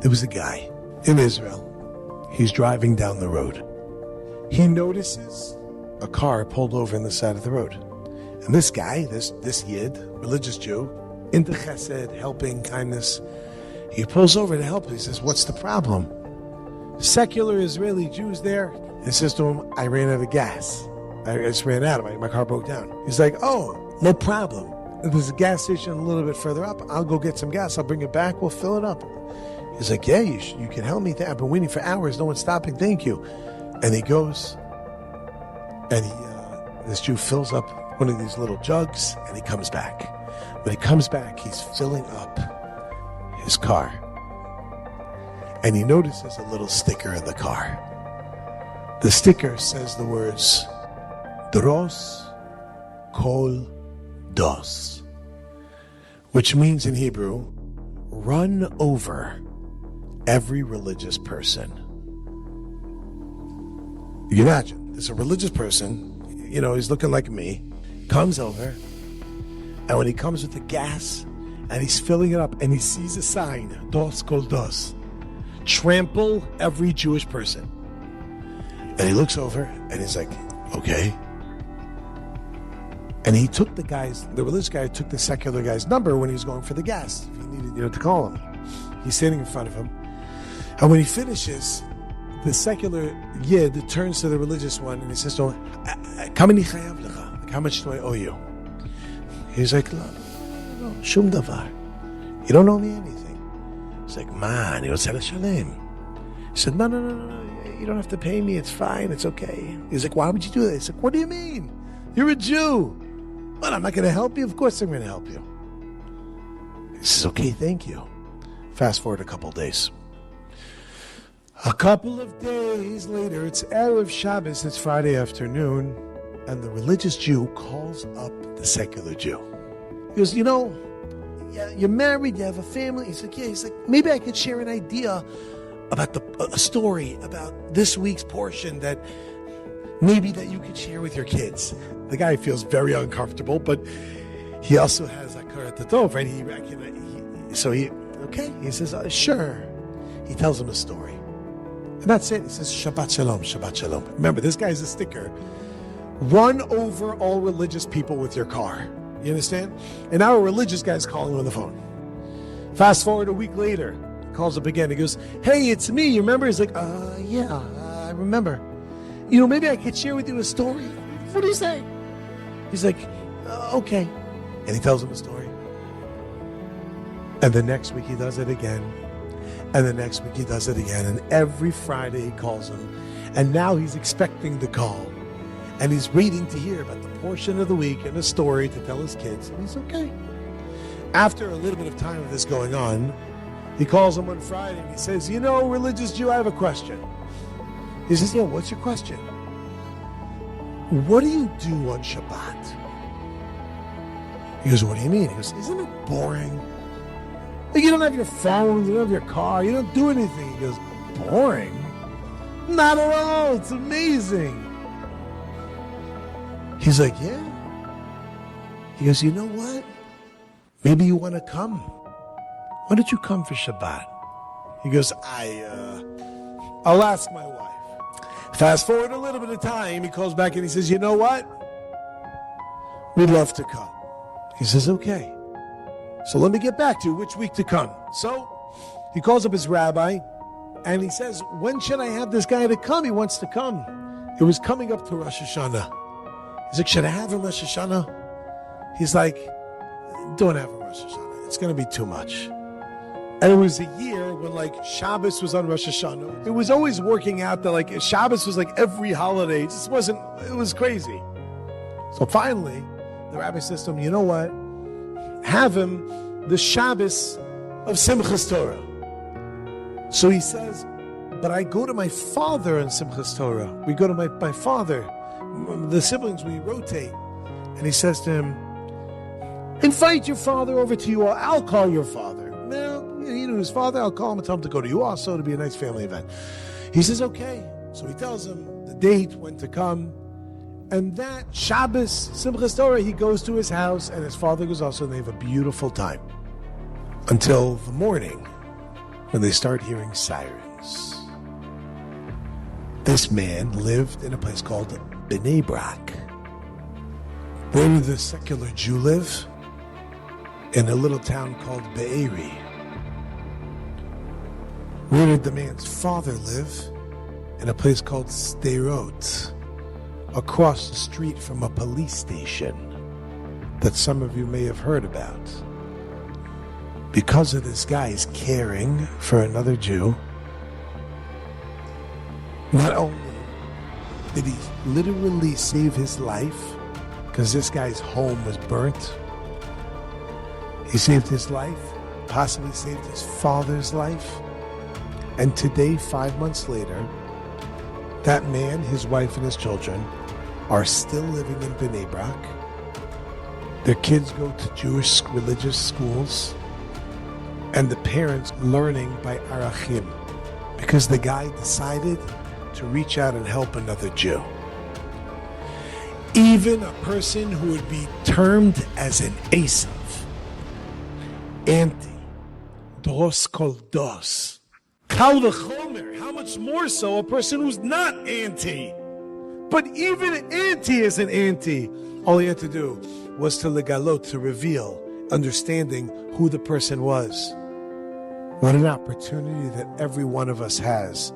There was a guy in Israel. He's driving down the road. He notices a car pulled over on the side of the road. And this guy, this Yid, religious Jew, into chesed, helping, kindness, he pulls over to help. He says, what's the problem? Secular Israeli Jews there. He says to him, I ran out of gas. I just ran out of it. My car broke down. He's like, oh, no problem. There's a gas station a little bit further up. I'll go get some gas. I'll bring it back. We'll fill it up. He's like, yeah, you can help me. I've been waiting for hours. No one's stopping. Thank you. And he goes, and this Jew fills up one of these little jugs, and he comes back. When he comes back, he's filling up his car. And he notices a little sticker in the car. The sticker says the words, Dros Kol Dos, which means in Hebrew, run over every religious person. You can imagine, there's a religious person, he's looking like me, comes over, and when he comes with the gas, and he's filling it up, and he sees a sign, Dos Kol Dos, trample every Jewish person. And he looks over, and he's like, okay. And he took the religious guy took the secular guy's number when he was going for the gas. If he needed, to call him. He's standing in front of him. And when he finishes, the secular Yid turns to the religious one and he says to him, like, how much do I owe you? He's like, no, shum davar. You don't owe me anything. He's like, man, he said, shalem. He said, no, you don't have to pay me. It's fine. It's okay. He's like, why would you do that? He's like, what do you mean? You're a Jew. What, I'm not going to help you? Of course I'm going to help you. He says, okay, thank you. Fast forward a couple days. A couple of days later, it's Erev Shabbos, it's Friday afternoon, and the religious Jew calls up the secular Jew. He goes, you're married, you have a family. He's like, yeah. He's like, maybe I could share an idea about a story about this week's portion that you could share with your kids. The guy feels very uncomfortable, but he also has a karat tov, right? He says, sure. He tells him a story. And that's it. He says, Shabbat Shalom, Shabbat Shalom. Remember, this guy's a sticker. Run over all religious people with your car. You understand? And now a religious guy's calling him on the phone. Fast forward a week later, he calls up again. He goes, hey, it's me. You remember? He's like, yeah, I remember. Maybe I could share with you a story. What do you say? He's like, okay. And he tells him a story. And the next week he does it again. And the next week he does it again. And every Friday he calls him. And now he's expecting the call. And he's waiting to hear about the portion of the week and a story to tell his kids. And he's okay. After a little bit of time of this going on, he calls him on Friday and he says, religious Jew, I have a question. He says, yeah, what's your question? What do you do on Shabbat? He goes, what do you mean? He goes, isn't it boring? Like, you don't have your phone, you don't have your car, you don't do anything. He goes, boring? Not at all, it's amazing. He's like, yeah. He goes, you know what? Maybe you want to come. Why don't you come for Shabbat? He goes, I'll ask my wife. Fast forward a little bit of time, he calls back and he says, you know what? We'd love to come. He says, okay. So let me get back to which week to come. So he calls up his rabbi and he says, when should I have this guy to come? He wants to come. It was coming up to Rosh Hashanah. He's like, should I have him Rosh Hashanah? He's like, don't have him Rosh Hashanah. It's going to be too much. And it was a year when Shabbos was on Rosh Hashanah. It was always working out that Shabbos was every holiday. It just wasn't, it was crazy. So finally, the rabbi says to him, you know what? Have him the Shabbos of Simchas Torah. So he says, but I go to my father on Simchas Torah. We go to my father. The siblings, we rotate. And he says to him, invite your father over to you all. I'll call your father. Well, he knew his father. I'll call him and tell him to go to you also to be a nice family event. He says, okay. So he tells him the date, when to come. And that Shabbos, Simchas Torah, he goes to his house and his father goes also, and they have a beautiful time. Until the morning when they start hearing sirens. This man lived in a place called Bnei Brak. Where did the secular Jew live? In a little town called Be'eri. Where did the man's father live? In a place called Sderot, across the street from a police station that some of you may have heard about. Because of this guy's caring for another Jew, not only did he literally save his life, because this guy's home was burnt, he saved his life, possibly saved his father's life, and today, 5 months later, that man, his wife, and his children are still living in Bnei Brak. Their kids go to Jewish religious schools, and the parents learning by Arachim, because the guy decided to reach out and help another Jew. Even a person who would be termed as an Esav, anti, dos kol dos, kal v'chomer, how much more so a person who's not anti? But even anti is an anti. All he had to do was to legalot, to reveal, understanding who the person was. What an opportunity that every one of us has